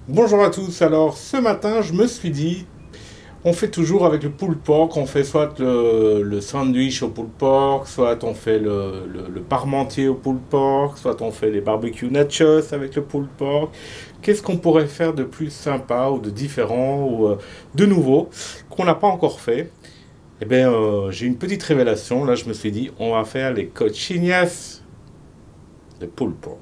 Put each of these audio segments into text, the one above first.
Bonjour à tous, alors ce matin je me suis dit, on fait toujours avec le pulled pork, on fait soit le sandwich au pulled pork, soit on fait le parmentier au pulled pork, soit on fait les barbecue nachos avec le pulled pork. Qu'est-ce qu'on pourrait faire de plus sympa ou de différent ou de nouveau qu'on n'a pas encore fait? Eh bien j'ai une petite révélation, là je me suis dit, on va faire les cochinias de pulled pork.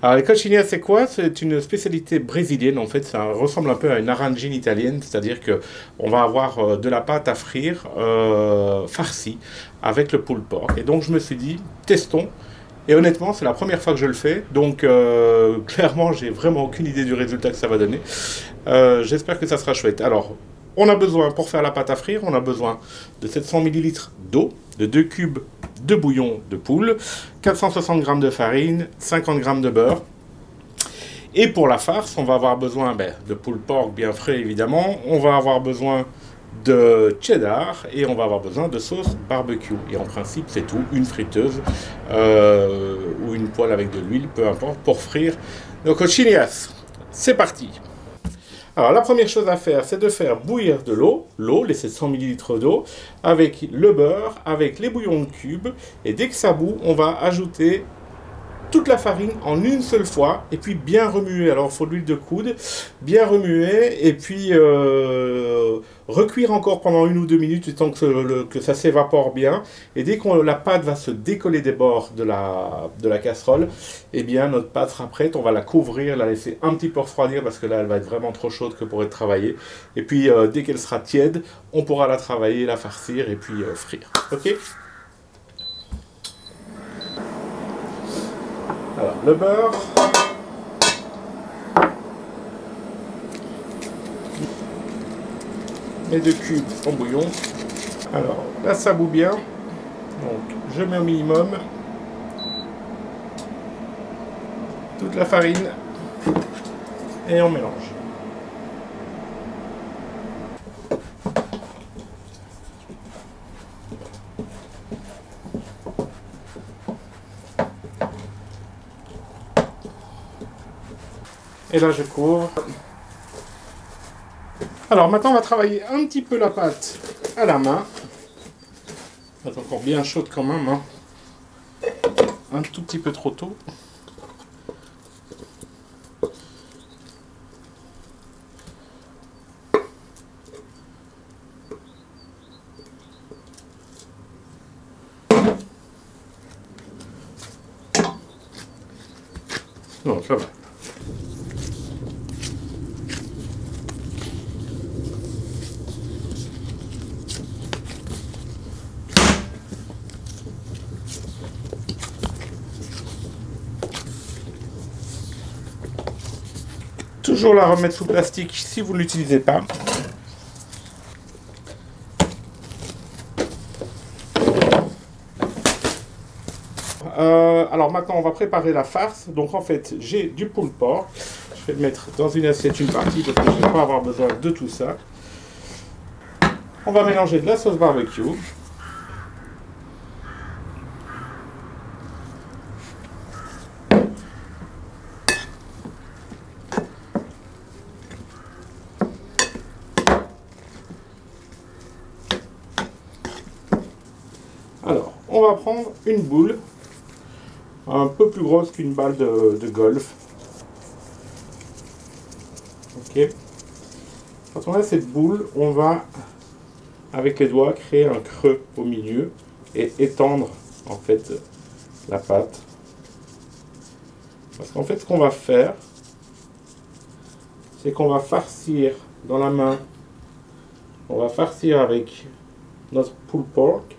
Alors, les cochinias, c'est quoi? C'est une spécialité brésilienne. En fait, ça ressemble un peu à une arrangine italienne, c'est-à-dire que on va avoir de la pâte à frire farcie avec le pulled pork. Et donc, je me suis dit, testons. Et honnêtement, c'est la première fois que je le fais, donc clairement, j'ai vraiment aucune idée du résultat que ça va donner. J'espère que ça sera chouette. Alors, on a besoin, pour faire la pâte à frire, on a besoin de 700 millilitres d'eau, de 2 cubes de bouillon de poule, 460 g de farine, 50 g de beurre. Et pour la farce, on va avoir besoin de pulled pork bien frais évidemment, on va avoir besoin de cheddar et on va avoir besoin de sauce barbecue. Et en principe, c'est tout, une friteuse ou une poêle avec de l'huile, peu importe, pour frire nos cochinias. C'est parti! Alors la première chose à faire, c'est de faire bouillir de l'eau, les 700 millilitres d'eau, avec le beurre, avec les bouillons de cubes, et dès que ça bout, on va ajouter toute la farine en une seule fois, et puis bien remuer. Alors il faut de l'huile de coude, bien remuer, et puis recuire encore pendant 1 ou 2 minutes, le temps que ça s'évapore bien. Et dès que la pâte va se décoller des bords de la casserole, eh bien notre pâte sera prête. On va la couvrir, la laisser un petit peu refroidir, parce que là elle va être vraiment trop chaude que pour être travaillée. Et puis dès qu'elle sera tiède, on pourra la travailler, la farcir, et puis frire. Ok ? Alors, le beurre, les 2 cubes en bouillon. Alors, là, ça bout bien. Donc, je mets au minimum toute la farine et on mélange. Et là, je couvre. Alors, maintenant, on va travailler un petit peu la pâte à la main. Elle est encore bien chaude quand même. Hein. Un tout petit peu trop tôt. Non, ça va. Toujours la remettre sous plastique si vous ne l'utilisez pas. Alors maintenant on va préparer la farce. Donc en fait j'ai du pulled pork. Je vais le mettre dans une assiette une partie parce que je ne vais pas avoir besoin de tout ça. On va mélanger de la sauce barbecue. Alors, on va prendre une boule, un peu plus grosse qu'une balle de golf. Ok. Quand on a cette boule, on va, avec les doigts, créer un creux au milieu et étendre, en fait, la pâte. Parce qu'en fait, ce qu'on va faire, c'est qu'on va farcir dans la main, on va farcir avec notre pulled pork.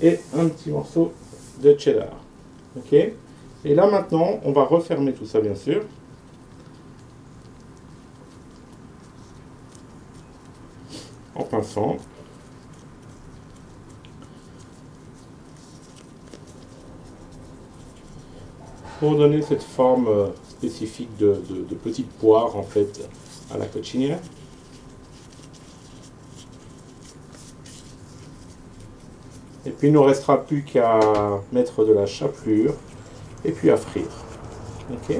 Et un petit morceau de cheddar. Ok. Et là maintenant, on va refermer tout ça bien sûr. En pinçant. Pour donner cette forme spécifique de petite poire en fait à la cochinière. Et puis il ne nous restera plus qu'à mettre de la chapelure et puis à frire. Ok.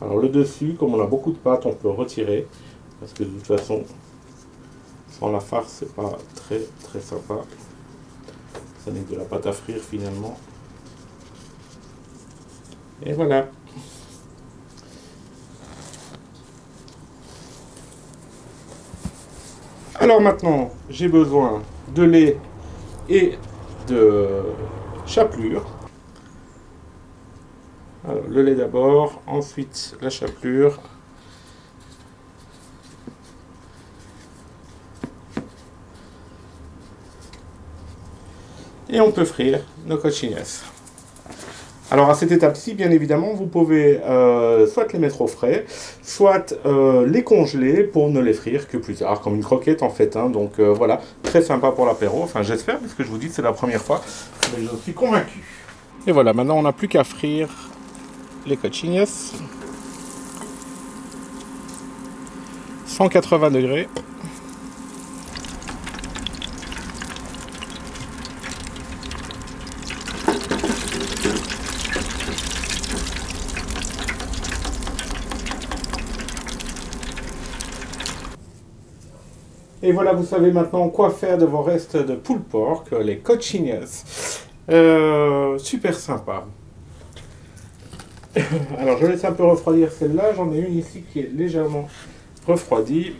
Alors le dessus, comme on a beaucoup de pâte, on peut retirer parce que de toute façon, sans la farce, c'est pas très très sympa. Ça n'est que de la pâte à frire finalement. Et voilà. Alors maintenant, j'ai besoin de lait et de chapelure. Alors, le lait d'abord, ensuite la chapelure. Et on peut frire nos cochines. Alors à cette étape-ci, bien évidemment, vous pouvez soit les mettre au frais, soit les congeler pour ne les frire que plus tard, comme une croquette en fait. Hein. Donc voilà, très sympa pour l'apéro. Enfin j'espère, parce que je vous dis que c'est la première fois, mais je suis convaincu. Et voilà, maintenant on n'a plus qu'à frire les cochines. 180 degrés. Et voilà, vous savez maintenant quoi faire de vos restes de pulled pork, les cochines. Super sympa. Alors je laisse un peu refroidir celle-là, j'en ai une ici qui est légèrement refroidie.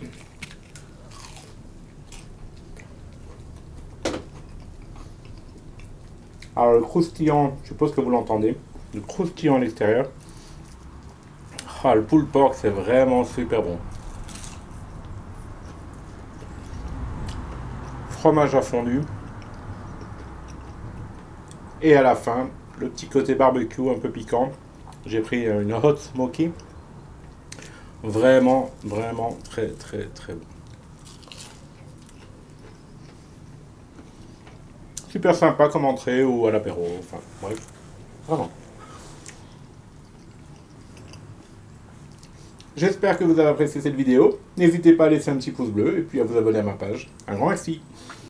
Alors le croustillant, je suppose que vous l'entendez, le croustillant à l'extérieur. Ah, le pulled pork c'est vraiment super bon. Fromage à fondu. Et à la fin, le petit côté barbecue un peu piquant. J'ai pris une hot smoky. Vraiment, vraiment très très très bon. Super sympa comme entrée ou à l'apéro, enfin bref, vraiment. J'espère que vous avez apprécié cette vidéo. N'hésitez pas à laisser un petit pouce bleu et puis à vous abonner à ma page. Un grand merci.